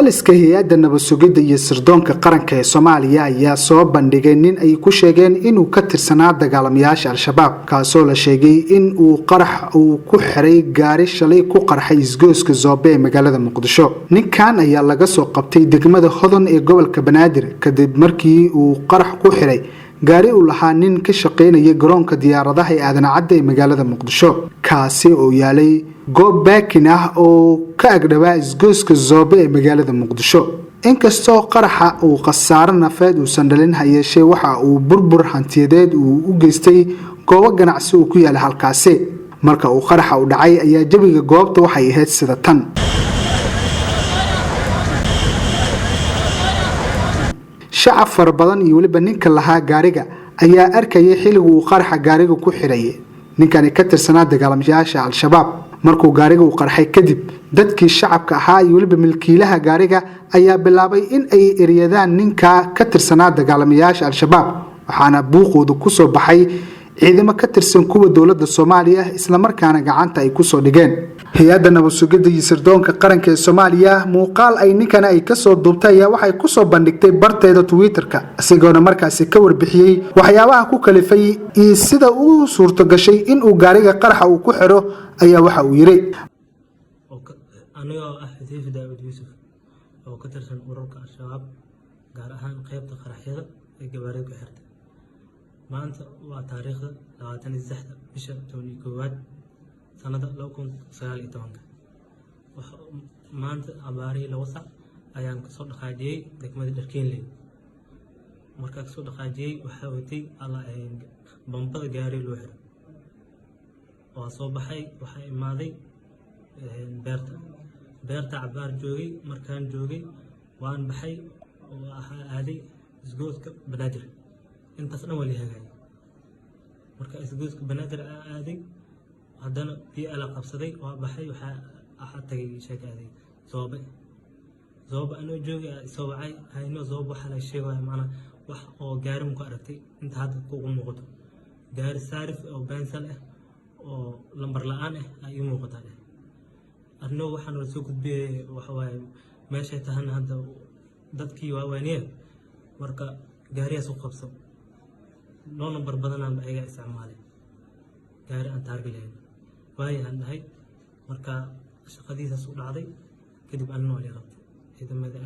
taliska hay'adda nabad sugidda iyo sirdoonka qaranka ee Soomaaliya ayaa soo bandhigay nin ay ku sheegeen inuu ka tirsanaa dagaalamayaasha Al-Shabaab kaasoo la sheegay in uu qarax uu ku xiray gaari shalay ku qarxay isgoyska Zoobe ee magaalada Muqdisho. Ninkan ayaa laga soo qabtay degmada Hodan ee gobolka Banaadir kadib markii uu qarax ku xiray gaari uu lahaa nin ka shaqeynaya garoonka diyaaradaha ee Aadan Cadde ee magaalada Muqdisho kaasi oo yaalay goob baakin ah oo ka agdhawaa isgoyska Zoobe ee magaalada Muqdisho. inkastoo qaraxa uu khasaare nafeed uusan dhalin hayeeshee waxa uu burbur hantiyadeed uu u geystay goobo ganacsi oo ku yaala halkaasi. marka uu qaraxa u dhacay ayaa jawiga goobta waxay ahayd sida tan. shacab fara badan iyo waliba ninka lahaa gaariga ayaa arkayay xilliga uu qaraxa gaariga ku xiray ninkani ka tirsanaa dagaalamayaasha Al-Shabaab. markuu gaariga u qarxay kadib dadkii shacabka ahaa iyo waliba milkiilaha gaariga ayaa bilaabay in ay eriyadaan ninka ka tirsanaa dagaalamayaasha Al-Shabaab waxaana buuqooda ku soo baxay ciidamo ka tirsan kuwa dawladda Soomaaliya isla markaana gacanta ay ku soo dhigeen. hay'adda nabad sugidda iyo sirdoonka qaranka ee Soomaaliya muuqaal ay ninkan ay ka soo duubtay ayaa waxay ku soo bandhigtay barteeda Twitter-ka isagoona markaasi ka warbixiyay waxyaabaha ku kalifay iyo sida uu suurto gashay in uu gaariga qaraxa uu ku xiro ayaa waxa uu yiri aniga Xadiif Daawud Yuusuf oo ka tirsan ururka Al-Shabaab gaar ahaan qaybta qaraxyada ee gawaarida ku xirtay. maanta waa taariikhda 23 bisha 11 sanada 2019 maanta abaari lagu sac ayaan ka soo dhaqaajiyay degmada Dharkeenley. markaa ka soo dhaqaajiyay waxa watay bambada gaari loo xiray oo soo baxay waxa imaaday beerta cabaar joogay. markaan joogay waan baxay oo aaday isgoodka Banaadir intaas dhan wali hagaay. marka isgoodka Banaadir aaday haddana bii ala qabsaday waa baxay waxa tagay shaqadii Zoobe anoo joogay soo wacay hayno Zoobe waxa la sheegay macna wax oo gaari ku aragtay inta hadda kugu muuqato gaari saarif oo bensal ah oo lambar la'aan ah ay muuqataa. arno waxaan la soo gudbiyay waxa way meesha tahan hadda dadkii waaweyneen marka gaariyaas u qabso noo number badan aan ayaga isticmaalay gaari aan taargelayay waayahan dhahay marka shaqadiisa soo dhacday kadib anoo ali qabtay ciidamada